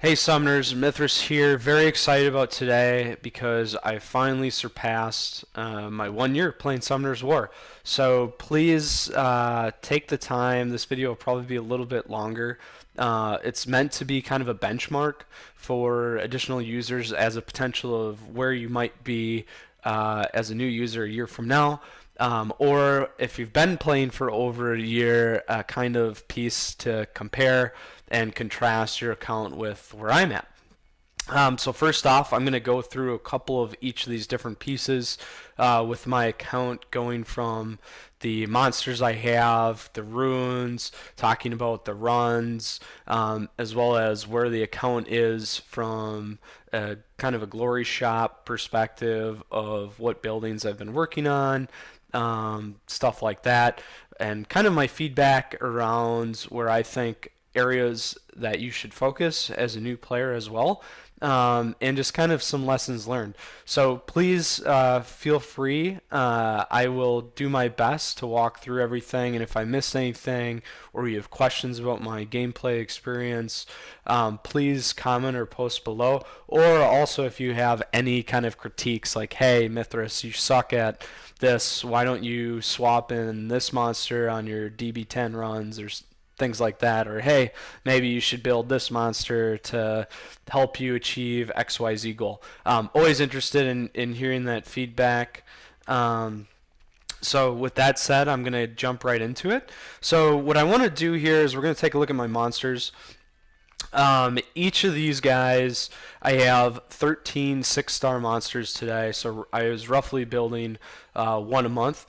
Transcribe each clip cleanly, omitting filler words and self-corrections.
Hey Summoners, Mythras here. Very excited about today because I finally surpassed my 1 year playing Summoners War. So please take the time. This video will probably be a little bit longer. It's meant to be kind of a benchmark for additional users as a potential of where you might be as a new user a year from now. Or if you've been playing for over a year, a kind of piece to compare and contrast your account with where I'm at. So first off, I'm going to go through a couple of each of these different pieces with my account, going from the monsters I have, the runes, talking about the runs, as well as where the account is from a kind of a glory shop perspective of what buildings I've been working on, stuff like that, and kind of my feedback around where I think areas that you should focus as a new player as well, and just kind of some lessons learned. So please feel free. I will do my best to walk through everything, and if I miss anything or you have questions about my gameplay experience, please comment or post below. Or also, if you have any kind of critiques like, hey, Mythras, you suck at this, why don't you swap in this monster on your DB10 runs, or things like that, or hey, maybe you should build this monster to help you achieve XYZ goal. Always interested in hearing that feedback. So with that said, I'm going to jump right into it. So what I want to do here is we're going to take a look at my monsters. Each of these guys, I have 13 6-star monsters today, so I was roughly building one a month.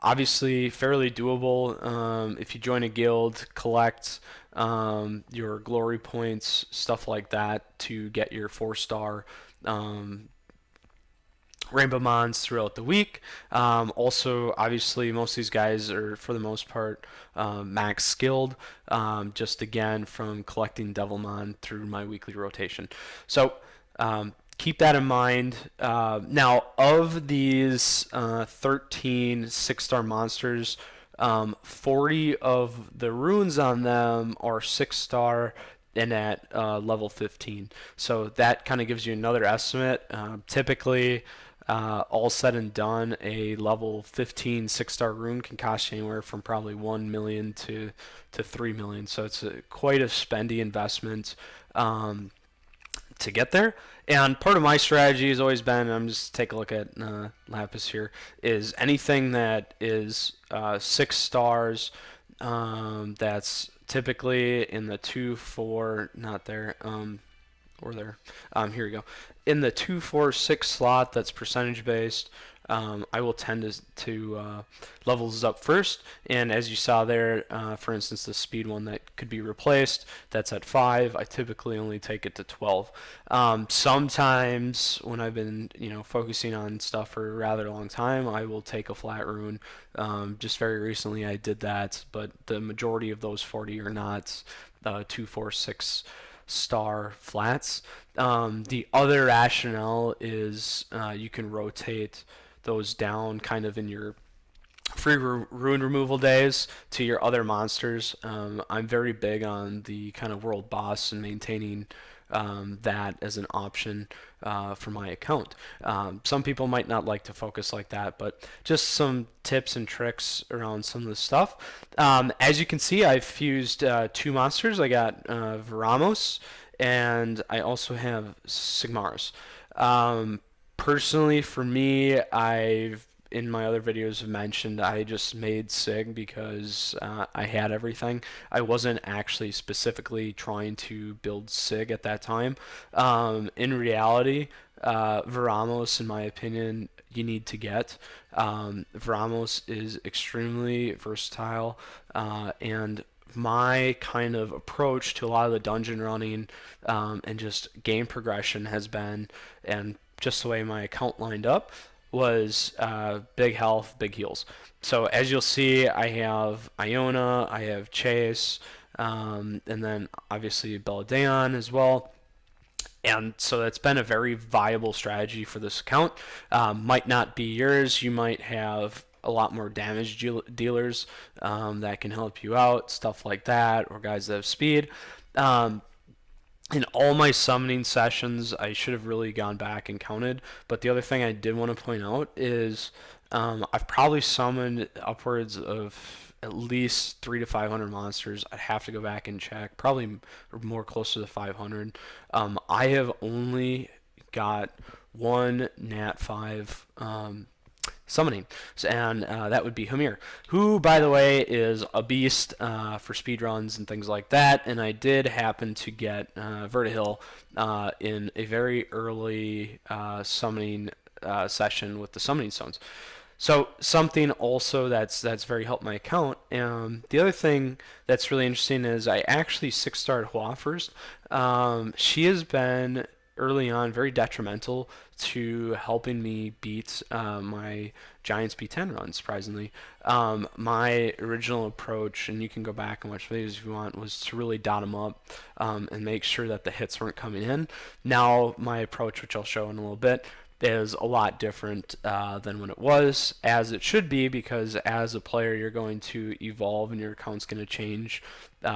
Obviously fairly doable if you join a guild, collect your glory points, stuff like that, to get your 4-star rainbow mons throughout the week. Also, obviously, most of these guys are, for the most part, max skilled, just again from collecting Devilmon through my weekly rotation. So keep that in mind. Now, of these 13 6-star monsters, 40 of the runes on them are 6-star and at level 15. So that kind of gives you another estimate. Typically, all said and done, a level 15 6-star rune can cost you anywhere from probably 1 million to 3 million. So it's quite a spendy investment to get there. And part of my strategy has always been, I'm just take a look at Lapis here, is anything that is 6 stars, that's typically in the 2, 4, not there, or there, here we go, in the 2, 4, 6 slot that's percentage based. I will tend to levels up first, and as you saw there, for instance, the speed one that could be replaced, that's at 5. I typically only take it to 12. Sometimes when I've been focusing on stuff for a rather long time, I will take a flat rune. Just very recently I did that, but the majority of those 40 are not 2, 4, 6 star flats. The other rationale is you can rotate those down kind of in your free rune removal days to your other monsters. I'm very big on the kind of world boss and maintaining that as an option for my account. Some people might not like to focus like that, but just some tips and tricks around some of the stuff. As you can see, I've fused 2 monsters. I got Veramos, and I also have Sigmarus. Personally, for me, I've in my other videos have mentioned I just made Sig because I had everything. I wasn't actually specifically trying to build Sig at that time. In reality, Veramos, in my opinion, you need to get. Veramos is extremely versatile, and my kind of approach to a lot of the dungeon running and just game progression has been, and just the way my account lined up, was big health, big heals. So as you'll see, I have Iona, I have Chase, and then obviously Belladon as well. And so that's been a very viable strategy for this account. Might not be yours. You might have a lot more damage dealers that can help you out, stuff like that, or guys that have speed. in all my summoning sessions, I should have really gone back and counted. But the other thing I did want to point out is I've probably summoned upwards of at least 300 to 500 monsters. I'd have to go back and check. Probably more close to the 500. I have only got one Nat 5 summoning, and that would be Hamir, who, by the way, is a beast for speedruns and things like that. And I did happen to get Vertihil in a very early summoning session with the summoning stones. So something also that's very helped my account. The other thing that's really interesting is I actually 6-starred Hua first. She has been early on very detrimental to helping me beat my Giants B10 run, surprisingly. My original approach, and you can go back and watch videos if you want, was to really dot them up and make sure that the hits weren't coming in. Now, my approach, which I'll show in a little bit, is a lot different than when it was, as it should be, because as a player you're going to evolve and your account's going to change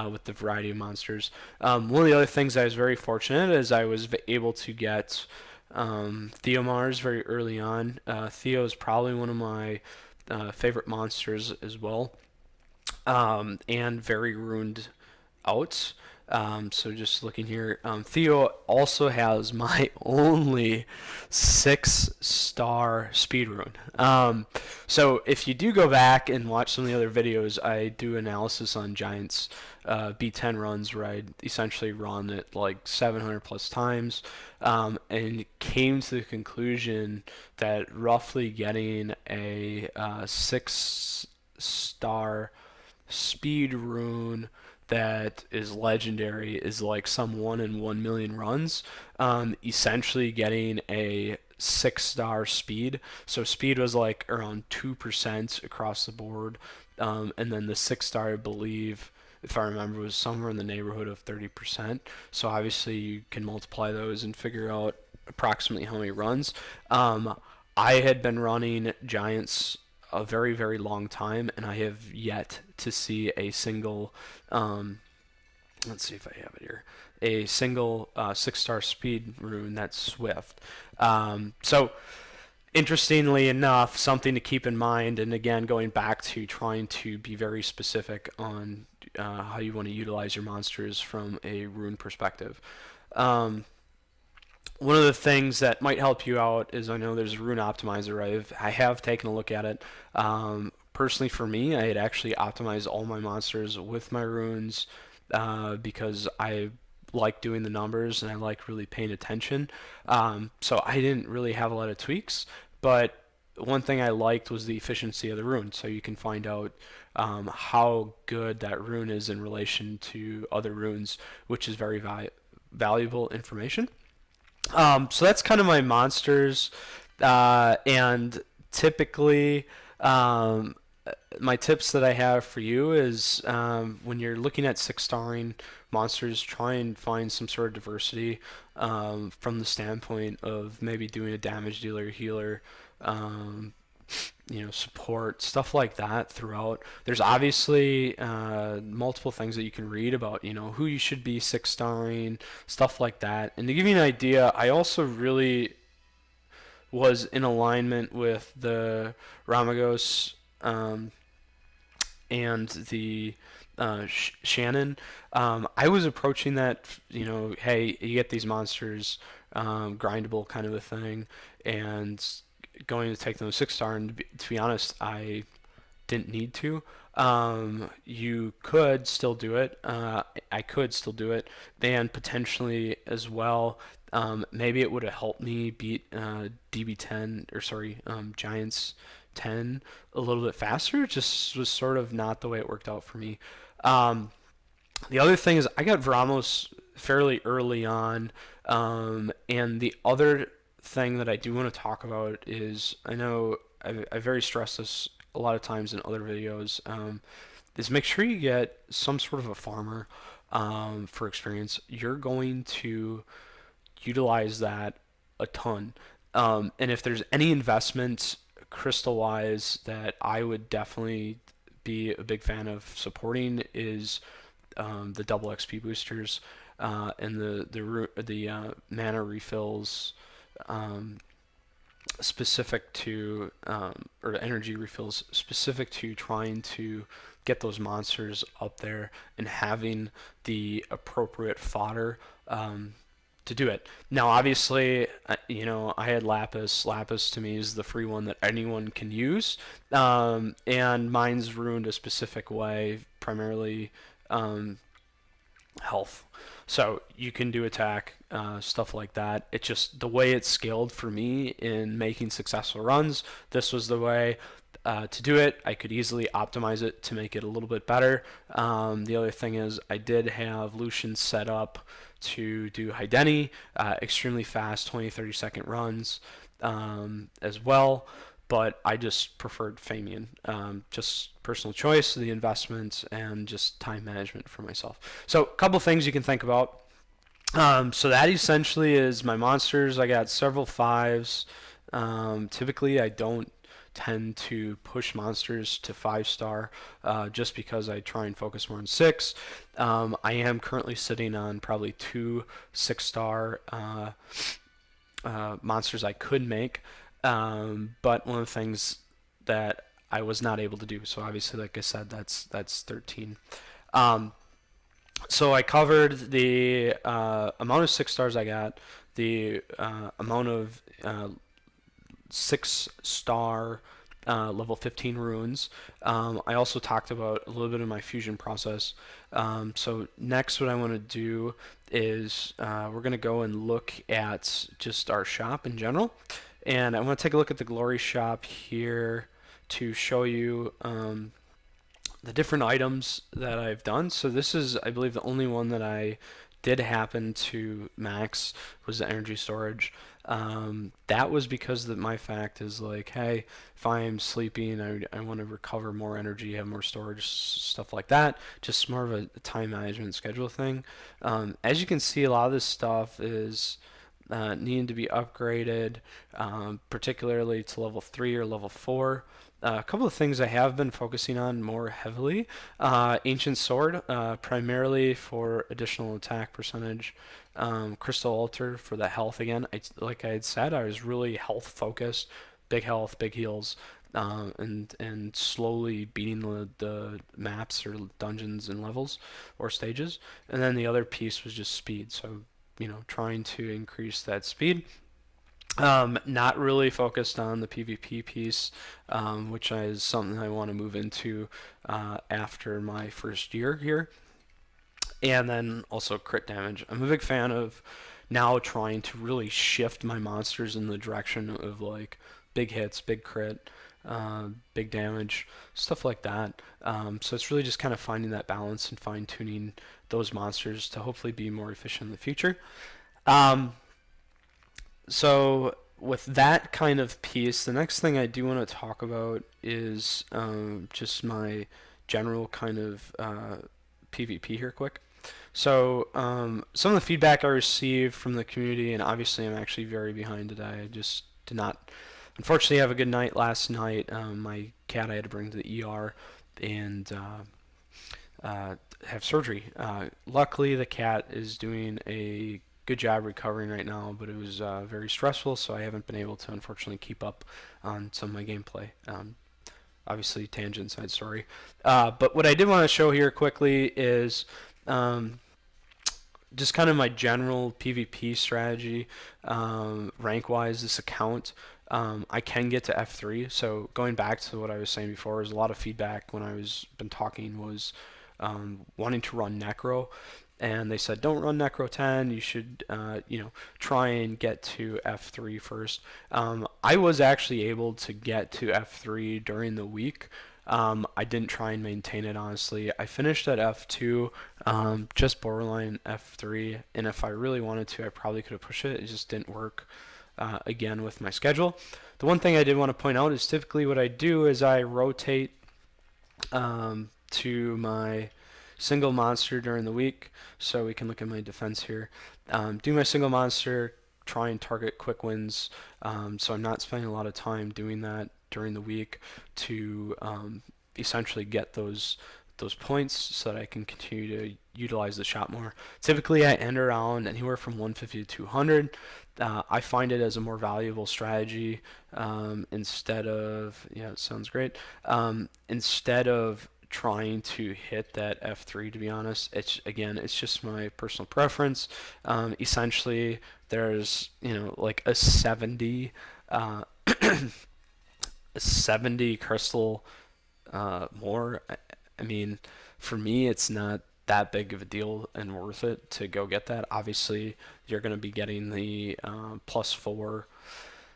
with the variety of monsters. One of the other things I was very fortunate is I was able to get Theomars very early on. Theo is probably one of my favorite monsters as well, and very ruined out. So just looking here, Theo also has my only 6-star speed rune. So if you do go back and watch some of the other videos, I do analysis on Giants B10 runs where I essentially run it like 700 plus times, and came to the conclusion that roughly getting a 6-star speed rune that is legendary is like some 1 in 1 million runs. Essentially getting a 6-star speed. So speed was like around 2% across the board. And then the 6-star, I believe, if I remember, was somewhere in the neighborhood of 30%. So obviously you can multiply those and figure out approximately how many runs. I had been running Giants a very, very long time, and I have yet to see a single, let's see if I have it here, a single 6-star speed rune that's Swift. So, interestingly enough, something to keep in mind, and again, going back to trying to be very specific on how you want to utilize your monsters from a rune perspective. Um, One of the things that might help you out is I know there's a rune optimizer. I have taken a look at it. Personally, for me, I had actually optimized all my monsters with my runes because I like doing the numbers and I like really paying attention. So I didn't really have a lot of tweaks, but one thing I liked was the efficiency of the rune. So you can find out how good that rune is in relation to other runes, which is very valuable information. So that's kind of my monsters, and typically, um, my tips that I have for you is when you're looking at 6-starring monsters, try and find some sort of diversity from the standpoint of maybe doing a damage dealer, healer, um, support, stuff like that throughout. There's obviously multiple things that you can read about, who you should be 6-starring, stuff like that. And to give you an idea, I also really was in alignment with the Ramagos and the Shannon. I was approaching that, hey, you get these monsters, grindable kind of a thing, and going to take them to 6-star. And to be honest, I didn't need to. You could still do it. I could still do it, and potentially as well. Maybe it would have helped me beat DB10 or sorry, Giants 10 a little bit faster. It just was sort of not the way it worked out for me. Um, the other thing is I got Vramos fairly early on, and the other thing that I do want to talk about is I know I very stress this a lot of times in other videos, is make sure you get some sort of a farmer for experience. You're going to utilize that a ton. And if there's any investment crystal wise that I would definitely be a big fan of supporting is the double XP boosters and the mana refills um, specific to or energy refills specific to trying to get those monsters up there and having the appropriate fodder to do it. Now, obviously, I had Lapis. Lapis to me is the free one that anyone can use, and mine's ruined a specific way, primarily um, health. So you can do attack, stuff like that. It's just the way it's scaled for me in making successful runs. This was the way to do it. I could easily optimize it to make it a little bit better. The other thing is I did have Lucian set up to do Hydeni, extremely fast 20-30 second runs as well, but I just preferred Famian. Just personal choice, the investment, and just time management for myself. So a couple things you can think about. So that essentially is my monsters. I got several fives. Typically, I don't tend to push monsters to 5 star just because I try and focus more on 6. I am currently sitting on probably 2 6-star monsters I could make, but one of the things that I was not able to do. So obviously, like I said, that's 13. So I covered the amount of 6 stars I got, the amount of 6-star level 15 runes. I also talked about a little bit of my fusion process. So next what I want to do is we're going to go and look at just our shop in general. And I want to take a look at the glory shop here to show you the different items that I've done. So this is, I believe, the only one that I did happen to max was the energy storage. That was because my fact is like, hey, if I'm sleeping, I want to recover more energy, have more storage, stuff like that. Just more of a time management schedule thing. As you can see, a lot of this stuff is needing to be upgraded, particularly to level 3 or level 4. A couple of things I have been focusing on more heavily. Ancient Sword, primarily for additional attack percentage. Crystal Altar for the health again. Like I had said, I was really health focused. Big health, big heals, and slowly beating the maps or dungeons and levels or stages. And then the other piece was just speed. So, trying to increase that speed. Not really focused on the PvP piece, which is something I want to move into after my first year here. And then also crit damage. I'm a big fan of now trying to really shift my monsters in the direction of like big hits, big crit, big damage, stuff like that. So it's really just kind of finding that balance and fine tuning those monsters to hopefully be more efficient in the future. So with that kind of piece, the next thing I do want to talk about is just my general kind of PvP here quick. So some of the feedback I received from the community, and obviously I'm actually very behind today. I just did not, unfortunately, have a good night last night. My cat I had to bring to the ER and have surgery. Luckily, the cat is doing a good job recovering right now, but it was very stressful, so I haven't been able to unfortunately keep up on some of my gameplay. Obviously, tangent side story. But what I did want to show here quickly is just kind of my general PvP strategy, rank-wise, this account. I can get to F3, so going back to what I was saying before, there's a lot of feedback when I was been talking was wanting to run Necro, and they said don't run Necro 10, you should try and get to F3 first. I was actually able to get to F3 during the week. I didn't try and maintain it, honestly. I finished at F2, just borderline F3, and if I really wanted to, I probably could have pushed it. It just didn't work, again, with my schedule. The one thing I did want to point out is typically what I do is I rotate to my single monster during the week, so we can look at my defense here. Do my single monster, try and target quick wins, so I'm not spending a lot of time doing that during the week to essentially get those points so that I can continue to utilize the shot more. Typically, I end around anywhere from 150 to 200. I find it as a more valuable strategy instead of, yeah, it sounds great. Instead of trying to hit that F3, to be honest. It's just my personal preference. Essentially, there's, like a 70, uh, a 70 crystal more. I mean, for me, it's not that big of a deal and worth it to go get that. Obviously, you're going to be getting the +4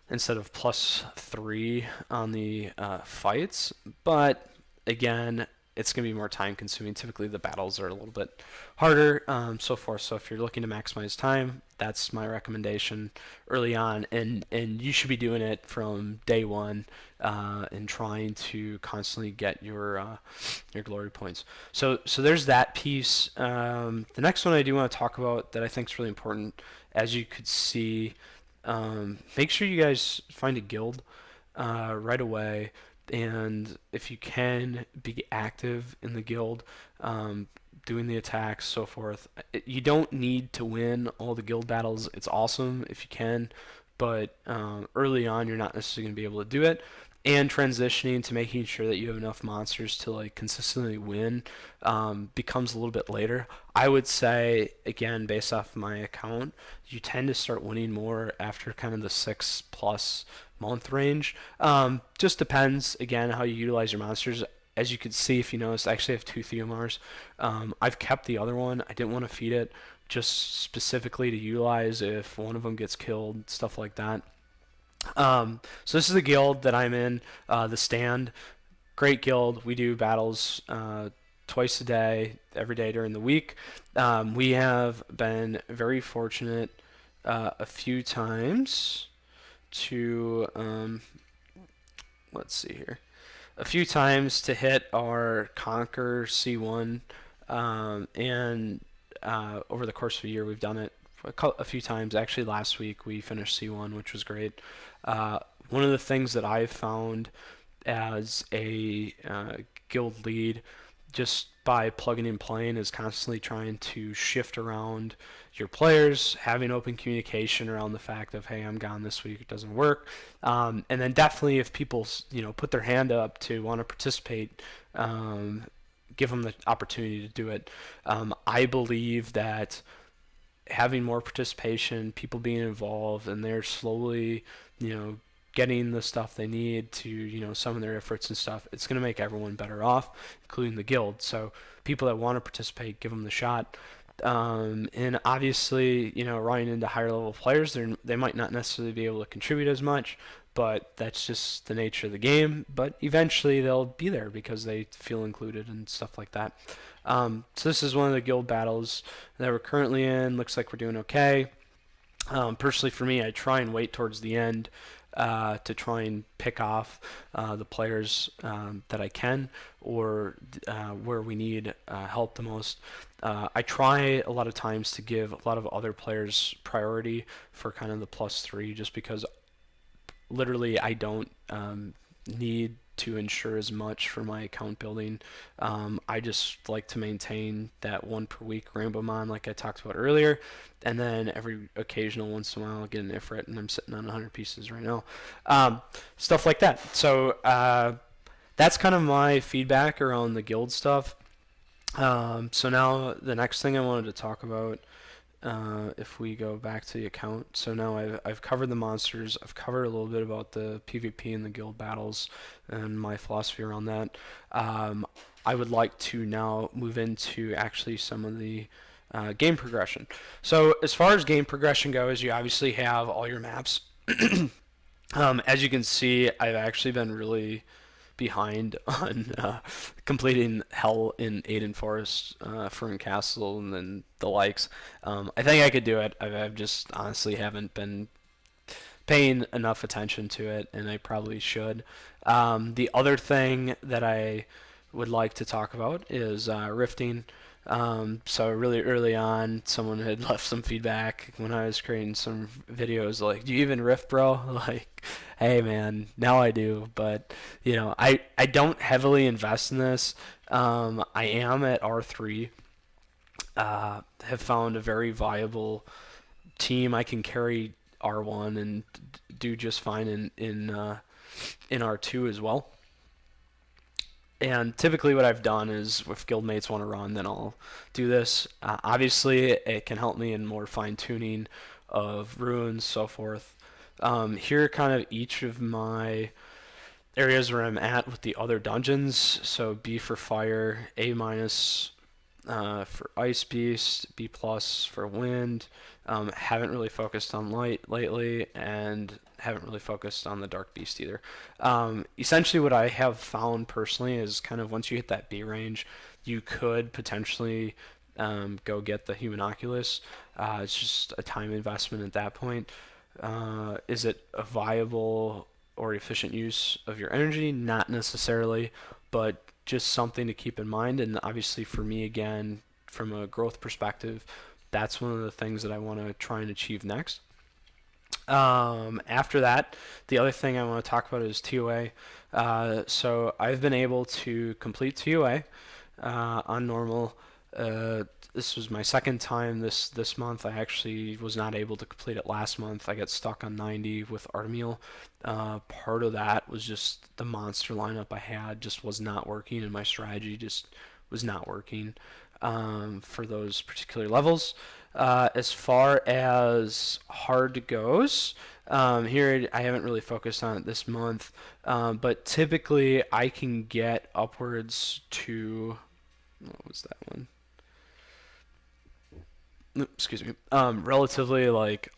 instead of +3 on the fights, but again, it's going to be more time consuming. Typically, the battles are a little bit harder, so forth. So if you're looking to maximize time, that's my recommendation early on, and you should be doing it from day one, and trying to constantly get your glory points. So there's that piece. The next one I do want to talk about that I think is really important, as you could see. Make sure you guys find a guild right away, and if you can, be active in the guild, doing the attacks, so forth. You don't need to win all the guild battles. It's awesome if you can, but early on, you're not necessarily going to be able to do it. And transitioning to making sure that you have enough monsters to like consistently win becomes a little bit later. I would say, again, based off my account, you tend to start winning more after kind of the 6+ month range. Just depends, again, how you utilize your monsters. As you can see, if you notice, I actually have 2 Theomars. I've kept the other one. I didn't want to feed it, just specifically to utilize if one of them gets killed, stuff like that. So this is the guild that I'm in, the Stand. Great guild. We do battles twice a day, every day during the week. We have been very fortunate a few times to, let's see here, a few times to hit our Conquer C1, and over the course of a year we've done it a few times. Actually, last week we finished C1, which was great. One of the things that I've found as a guild lead, just by plugging and playing, is constantly trying to shift around your players, having open communication around the fact of, hey, I'm gone this week, it doesn't work. And then definitely if people put their hand up to want to participate, give them the opportunity to do it. I believe that having more participation, people being involved, and they're slowly, getting the stuff they need to, summon their efforts and stuff, it's going to make everyone better off, including the guild. So people that want to participate, give them the shot. And obviously, running into higher level players, they might not necessarily be able to contribute as much, but that's just the nature of the game. But eventually they'll be there because they feel included and stuff like that. So this is one of the guild battles that we're currently in. Looks like we're doing okay. Personally, for me, I try and wait towards the end to try and pick off the players that I can, or where we need help the most. I try a lot of times to give a lot of other players priority for kind of the +3, just because literally I don't need to ensure as much for my account building. I just like to maintain that 1 per week Rainbow Mon like I talked about earlier, and then every occasional once in a while I'll get an Ifrit, and I'm sitting on 100 pieces right now. Stuff like that. So that's kind of my feedback around the guild stuff. So now the next thing I wanted to talk about, if we go back to the account. So now I've covered the monsters. I've covered a little bit about the PvP and the guild battles and my philosophy around that. I would like to now move into actually some of the game progression. So as far as game progression goes, you obviously have all your maps. As you can see, I've actually been really behind on completing Hell in Aiden Forest, Fern Castle, and then the likes. I think I could do it. I've just honestly haven't been paying enough attention to it, and I probably should. The other thing that I would like to talk about is rifting. So really early on, someone had left some feedback when I was creating some videos, like, do you even rift, bro? Like, hey man, now I do, but I don't heavily invest in this. I am at R3. have found a very viable team. I can carry R1 and do just fine in R2 as well. And typically what I've done is if guildmates want to run, then I'll do this. Obviously, it can help me in more fine-tuning of runes, so forth. Here are kind of each of my areas where I'm at with the other dungeons. So B for fire, A minus for ice beast, B plus for wind. Haven't really focused on light lately, and haven't really focused on the dark beast either. Essentially, what I have found personally is kind of once you hit that B range, you could potentially go get the human oculus. It's just a time investment at that point. Is it a viable or efficient use of your energy? Not necessarily, but just something to keep in mind. And obviously, for me, again, from a growth perspective, that's one of the things that I want to try and achieve next. After that, the other thing I want to talk about is TOA. So I've been able to complete TOA on normal. This was my second time this month. I actually was not able to complete it last month. I got stuck on 90 with Artemiel. Part of that was just the monster lineup I had just was not working, and my strategy just was not working for those particular levels. As far as hard goes, here I haven't really focused on it this month, but typically I can get upwards to, what was that one? Excuse me. Relatively like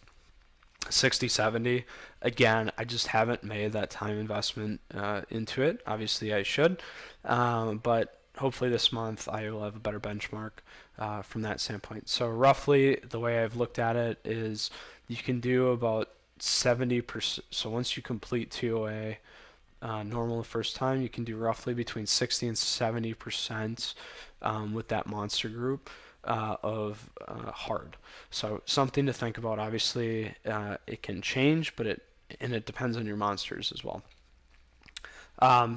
60, 70. Again, I just haven't made that time investment into it. Obviously, I should, but hopefully this month I will have a better benchmark from that standpoint. So roughly, the way I've looked at it is you can do about 70%. So once you complete TOA normal the first time, you can do roughly between 60 and 70% with that monster group of hard. So something to think about. Obviously, it can change, but it depends on your monsters as well.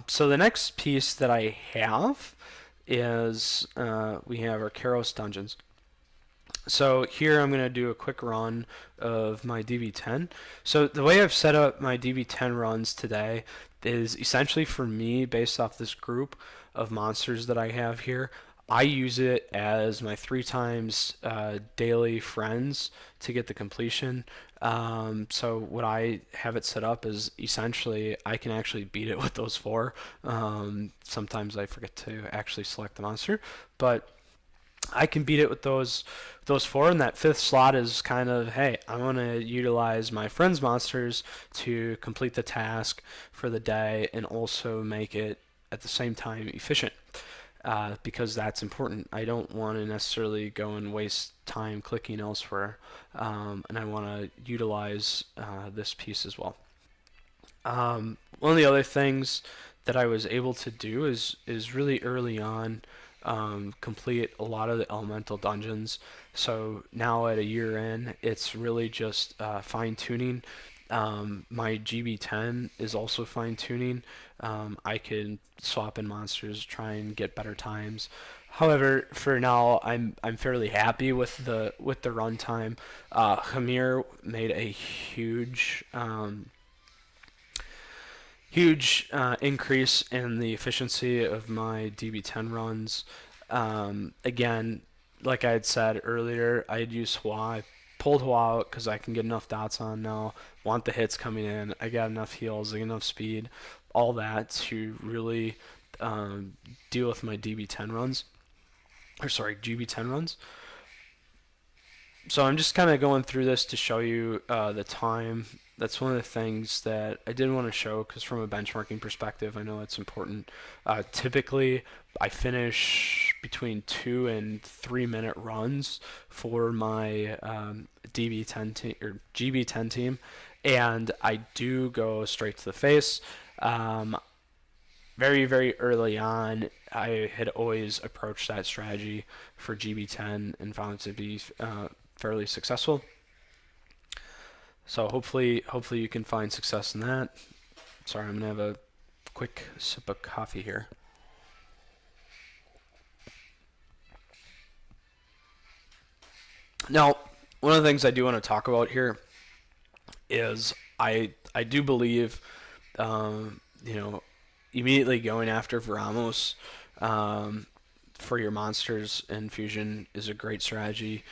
So the next piece that I have is we have our Karos dungeons. So here I'm going to do a quick run of my DB10. So the way I've set up my DB10 runs today is essentially for me, based off this group of monsters that I have here, I use it as my 3 times daily friends to get the completion. So what I have it set up is essentially I can actually beat it with those 4. Sometimes I forget to actually select the monster, but I can beat it with those 4, and that 5th slot is kind of, hey, I want to utilize my friends' monsters to complete the task for the day and also make it at the same time efficient. Because that's important. I don't want to necessarily go and waste time clicking elsewhere, and I want to utilize this piece as well. One of the other things that I was able to do is really early on complete a lot of the elemental dungeons. So now at a year in, it's really just fine tuning. My GB10 is also fine tuning. I can swap in monsters, try and get better times. However, for now, I'm fairly happy with the runtime. Hamir made a huge increase in the efficiency of my DB10 runs. Again, like I had said earlier, I had used Hua. I pulled Hua out because I can get enough dots on now. Want the hits coming in. I got enough heals, I got enough speed, all that to really deal with my DB10 runs. Or sorry, GB10 runs. So I'm just kind of going through this to show you the time. That's one of the things that I did want to show because from a benchmarking perspective, I know it's important. Typically, I finish between 2 and 3 minute runs for my DB10 team or GB10 team, and I do go straight to the face. Very, very early on, I had always approached that strategy for GB10 and found it to be fairly successful. So hopefully you can find success in that. Sorry, I'm gonna have a quick sip of coffee here. Now, one of the things I do want to talk about here is I do believe, you know, immediately going after Varamos um, for your monsters in Fusion is a great strategy.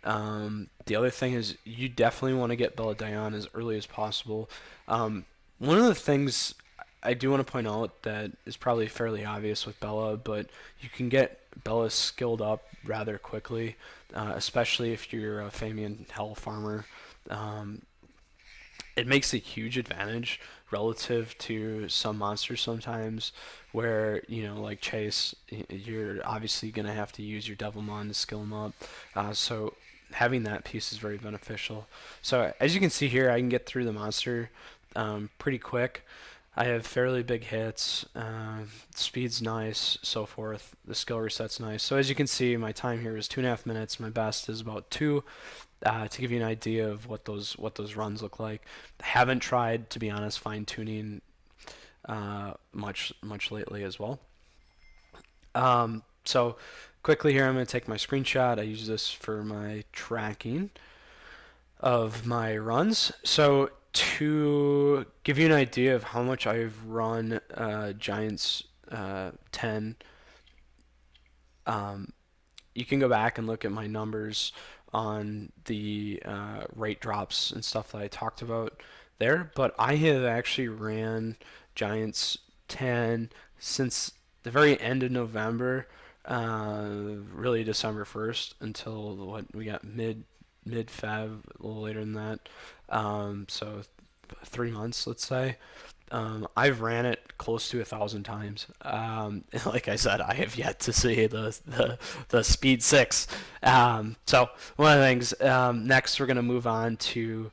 The other thing is you definitely want to get Belladon as early as possible. Um, One of the things I do want to point out that is probably fairly obvious with Bella, but you can get Bella skilled up rather quickly, especially if you're a Famian Hell farmer. Um, it makes a huge advantage relative to some monsters sometimes where like Chase, you're obviously going to have to use your Devilmon to skill him up, so having that piece is very beneficial. So as you can see here, I can get through the monster pretty quick. I have fairly big hits, speed's nice, so forth. The skill reset's nice. So as you can see, my time here is 2.5 minutes. My best is about 2, to give you an idea of what those runs look like. I haven't tried, to be honest, fine tuning much lately as well. So quickly here, I'm going to take my screenshot. I use this for my tracking of my runs. So to give you an idea of how much I've run Giants 10, um, you can go back and look at my numbers on the rate drops and stuff that I talked about there. But I have actually ran Giants 10 since the very end of November, really December 1st until what we got mid Feb, a little later than that. So 3 months, let's say. I've ran it close to 1,000 times. Like I said, I have yet to see the Speed 6. So one of the things. Next, we're gonna move on to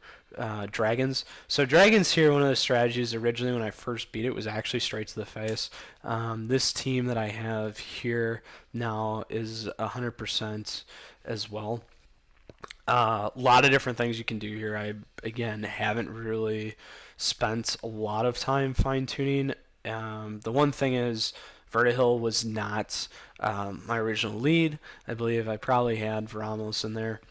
dragons. So dragons here, one of the strategies originally when I first beat it was actually straight to the face. This team that I have here now is 100% as well. A lot of different things you can do here. I again haven't really spent a lot of time fine tuning. The one thing is, Vertihill was not my original lead. I believe I probably had Ramos in there.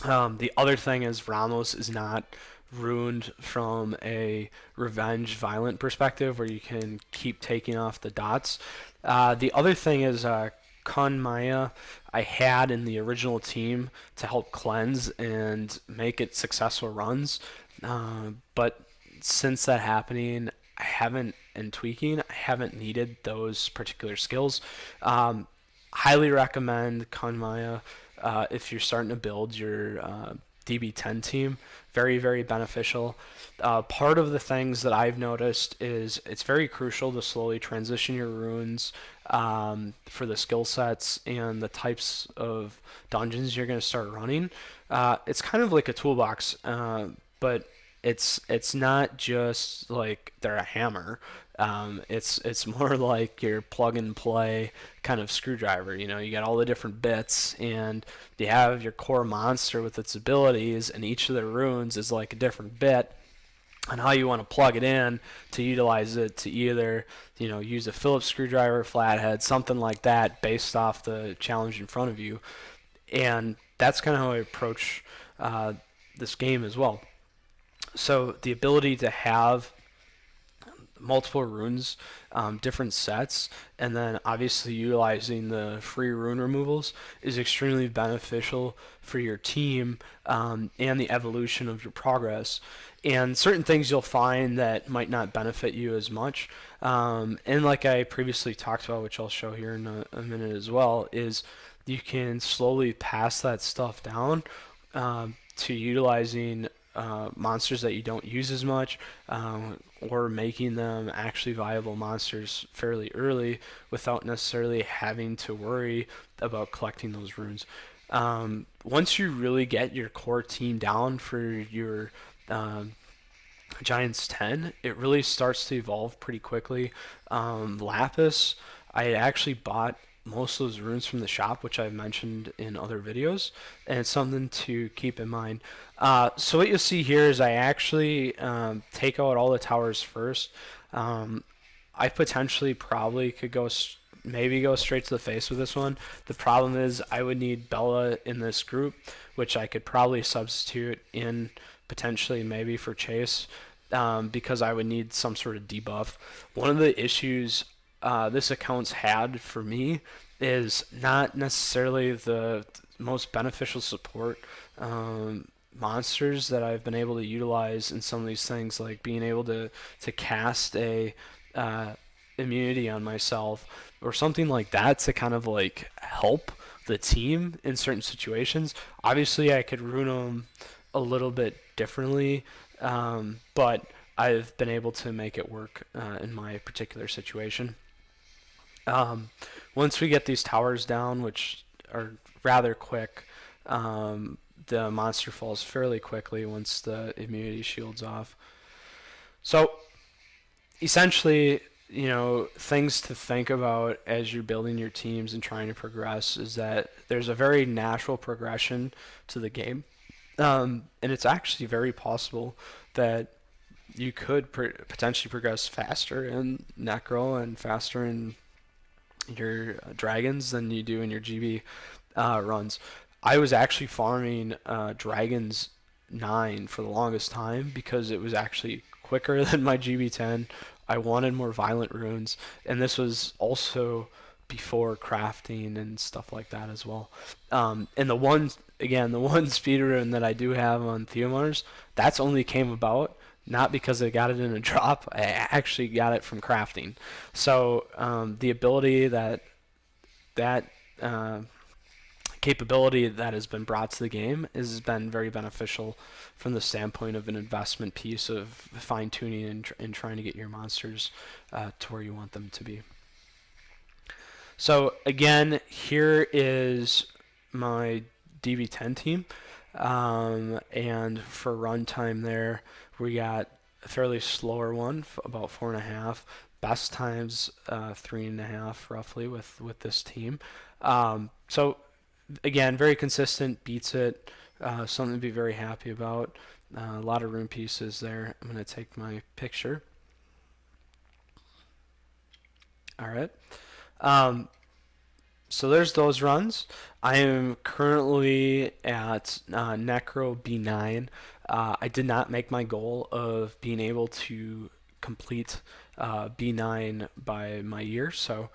The other thing is, Ramos is not ruined from a revenge violent perspective where you can keep taking off the dots. The other thing is, Kon Maya I had in the original team to help cleanse and make it successful runs. But since that happening, I haven't, and tweaking, I haven't needed those particular skills. Highly recommend Kanmaya if you're starting to build your DB10 team. Very, very beneficial. Part of the things that I've noticed is it's very crucial to slowly transition your runes for the skill sets and the types of dungeons you're going to start running. It's kind of like a toolbox, but it's not just like they're a hammer. It's more like your plug and play kind of screwdriver. You got all the different bits, and you have your core monster with its abilities, and each of the runes is like a different bit on how you want to plug it in to utilize it to either use a Phillips screwdriver, flathead, something like that, based off the challenge in front of you. And that's kind of how I approach this game as well. So the ability to have multiple runes, different sets, and then obviously utilizing the free rune removals is extremely beneficial for your team, and the evolution of your progress. And certain things you'll find that might not benefit you as much. And like I previously talked about, which I'll show here in a minute as well, is you can slowly pass that stuff down to utilizing monsters that you don't use as much, or making them actually viable monsters fairly early without necessarily having to worry about collecting those runes. Once you really get your core team down for your Giants 10, it really starts to evolve pretty quickly. Lapis, I actually bought most of those runes from the shop, which I've mentioned in other videos, and it's something to keep in mind. So what you'll see here is I actually take out all the towers first. I potentially probably could go maybe go straight to the face with this one. The problem is I would need Bella in this group, which I could probably substitute in potentially maybe for Chase, because I would need some sort of debuff. One of the issues this account's had for me is not necessarily the most beneficial support monsters that I've been able to utilize in some of these things, like being able to cast a uh, immunity on myself or something like that to kind of like help the team in certain situations. Obviously, I could rune them a little bit differently, but I've been able to make it work in my particular situation. Um, Once we get these towers down, which are rather quick, the monster falls fairly quickly once the immunity shield's off. So essentially, things to think about as you're building your teams and trying to progress is that there's a very natural progression to the game. And it's actually very possible that you could potentially progress faster in Necro and faster in your dragons than you do in your GB runs. I was actually farming dragons 9 for the longest time because it was actually quicker than my GB10. I wanted more violent runes, and this was also before crafting and stuff like that as well. And the one speed rune that I do have on Theomars, that's only came about not because I got it in a drop. I actually got it from crafting. So the ability that uh, capability that has been brought to the game has been very beneficial from the standpoint of an investment piece of fine tuning and trying to get your monsters to where you want them to be. So again, here is my DB10 team, and for runtime there, we got a fairly slower one, about 4.5. Best times 3.5 roughly with this team. So again, very consistent, beats it. Something to be very happy about. A lot of rune pieces there. I'm going to take my picture. All right. So there's those runs. I am currently at Necro B9. I did not make my goal of being able to complete B9 by my year, so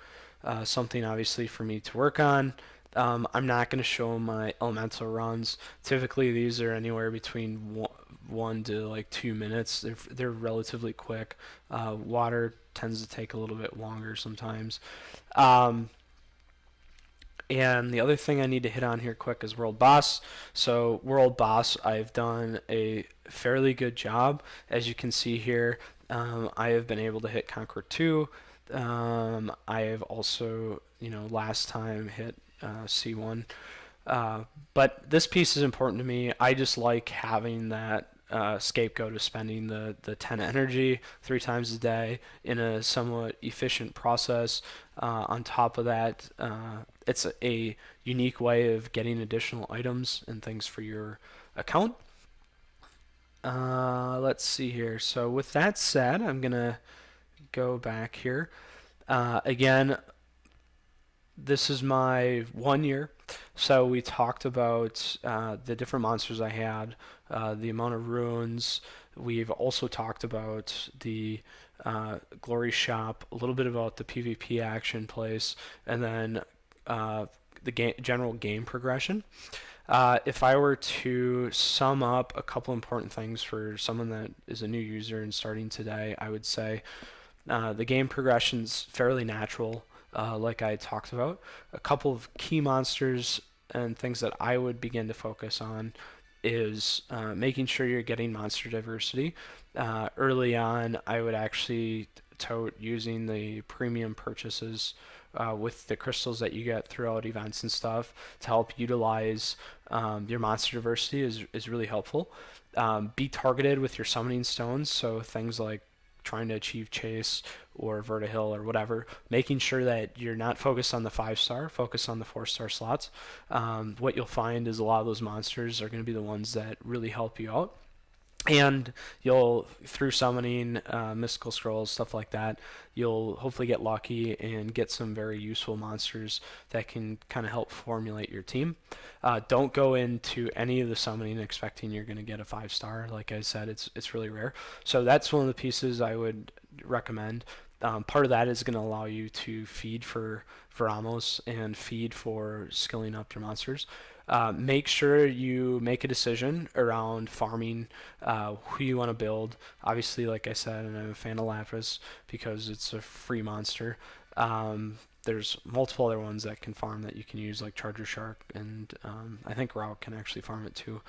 something obviously for me to work on. I'm not going to show my elemental runs. Typically, these are anywhere between 1 to like 2 minutes. They're relatively quick. Water tends to take a little bit longer sometimes. And the other thing I need to hit on here quick is World Boss. So World Boss, I've done a fairly good job. As you can see here, I have been able to hit Conqueror 2. I have also, last time hit C1. But this piece is important to me. I just like having that scapegoat of spending the 10 energy 3 times a day in a somewhat efficient process. On top of that, it's a unique way of getting additional items and things for your account. Let's see here. So with that said, I'm going to go back here. Again, this is my 1 year. So we talked about the different monsters I had, the amount of runes. We've also talked about the glory shop, a little bit about the PvP action place, and then the general game progression. If I were to sum up a couple important things for someone that is a new user and starting today, I would say the game progression's fairly natural, like I talked about. A couple of key monsters and things that I would begin to focus on is making sure you're getting monster diversity. Early on, I would actually tote using the premium purchases with the crystals that you get throughout events and stuff to help utilize your monster diversity is really helpful. Be targeted with your summoning stones, so things like trying to achieve chase or vertihill or whatever, making sure that you're not focused on the 5-star, focus on the 4-star slots. What you'll find is a lot of those monsters are going to be the ones that really help you out. And you'll, through summoning mystical scrolls, stuff like that, you'll hopefully get lucky and get some very useful monsters that can kind of help formulate your team. Don't go into any of the summoning expecting you're going to get a 5-star. Like I said, it's really rare. So that's one of the pieces I would recommend. Part of that is going to allow you to feed for Amos and feed for skilling up your monsters. Make sure you make a decision around farming who you want to build. Obviously, like I said, and I'm a fan of Lapras because it's a free monster. There's multiple other ones that can farm that you can use, like Charger Shark, and I think Route can actually farm it too.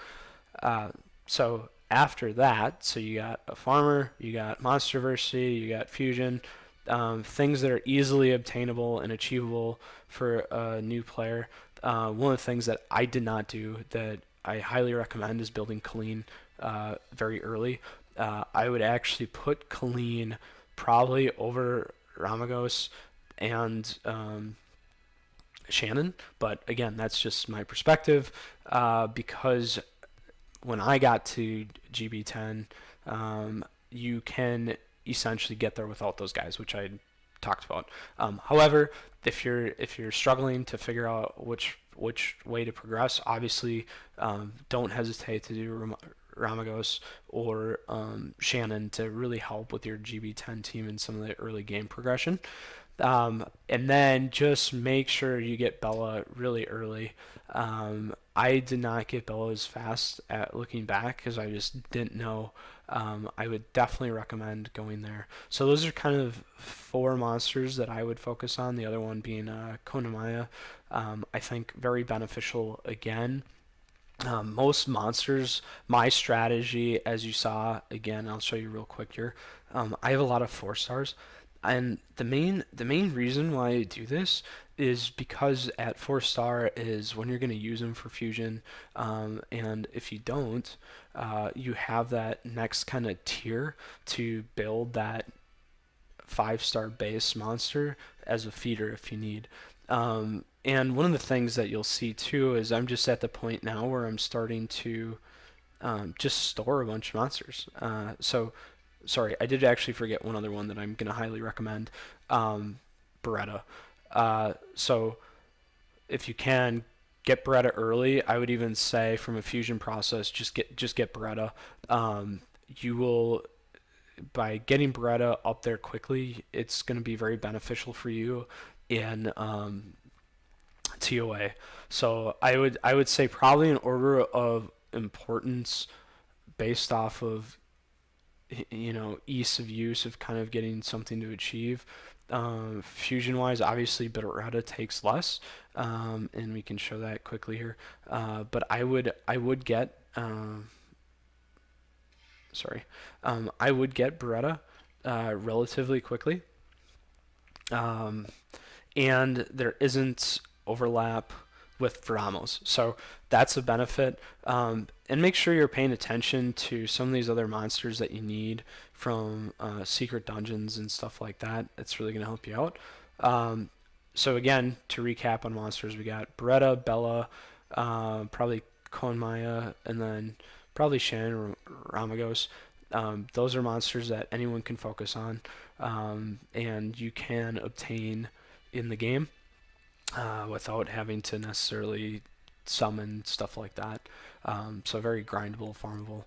So after that, so you got a farmer, you got monster diversity, you got fusion, things that are easily obtainable and achievable for a new player. One of the things that I did not do that I highly recommend is building Colleen very early. I would actually put Colleen probably over Ramagos and Shannon, but again, that's just my perspective because when I got to GB10, you can essentially get there without those guys, which I talked about. However, if you're struggling to figure out which way to progress, obviously don't hesitate to do Ramagos or Shannon to really help with your GB10 team in some of the early game progression. And then just make sure you get Bella really early. I did not get Bella as fast at looking back because I just didn't know. I would definitely recommend going there. So those are kind of 4 monsters that I would focus on. The other one being Konamaya. I think very beneficial again. Most monsters, my strategy, as you saw, again, I'll show you real quick here. I have a lot of 4-stars, and the main reason why I do this is because at 4-star is when you're going to use them for fusion, and if you don't, you have that next kind of tier to build that 5-star base monster as a feeder if you need. And one of the things that you'll see too is I'm just at the point now where I'm starting to just store a bunch of monsters. Sorry, I did actually forget one other one that I'm going to highly recommend, Beretta. So if you can get Beretta early, I would even say from a fusion process, just get Beretta. You will by getting Beretta up there quickly, it's going to be very beneficial for you in TOA. So I would say probably in order of importance based off of ease of use of kind of getting something to achieve. Fusion wise, obviously Beretta takes less, and we can show that quickly here. But I would get sorry, I would get Beretta relatively quickly, um, and there isn't overlap with Veramos, so that's a benefit. And make sure you're paying attention to some of these other monsters that you need from secret dungeons and stuff like that. It's really going to help you out. So again, to recap on monsters, we got Beretta, Bella, probably Konmaya, and then probably Shannon or Ramagos. Those are monsters that anyone can focus on, and you can obtain in the game without having to necessarily summon stuff like that. So very grindable, farmable.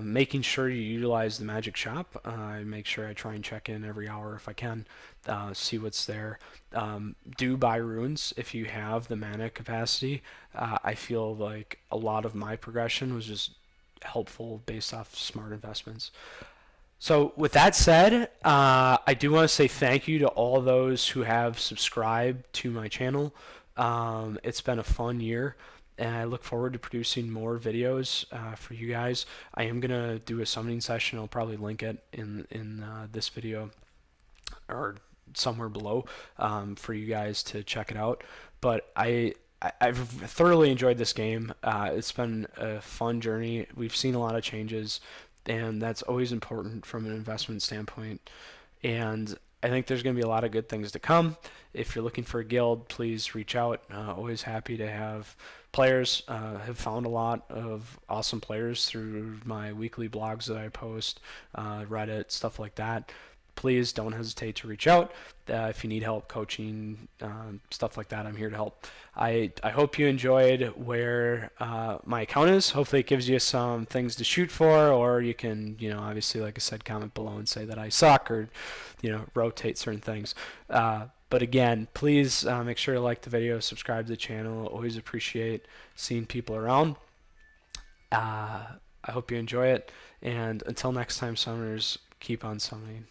Making sure you utilize the magic shop. I make sure I try and check in every hour if I can, see what's there. Do buy runes if you have the mana capacity. I feel like a lot of my progression was just helpful based off smart investments. So with that said, I do want to say thank you to all those who have subscribed to my channel. It's been a fun year, and I look forward to producing more videos for you guys. I am gonna do a summoning session. I'll probably link it in this video or somewhere below for you guys to check it out. But I've thoroughly enjoyed this game. It's been a fun journey. We've seen a lot of changes, and that's always important from an investment standpoint. And I think there's going to be a lot of good things to come. If you're looking for a guild, please reach out. Always happy to have players. Have found a lot of awesome players through my weekly blogs that I post, Reddit, stuff like that. Please don't hesitate to reach out. If you need help coaching, stuff like that, I'm here to help. I hope you enjoyed where my account is. Hopefully it gives you some things to shoot for, or you can, obviously, like I said, comment below and say that I suck, or, rotate certain things. But again, please make sure to like the video, subscribe to the channel. Always appreciate seeing people around. I hope you enjoy it. And until next time, Summoners, keep on summoning.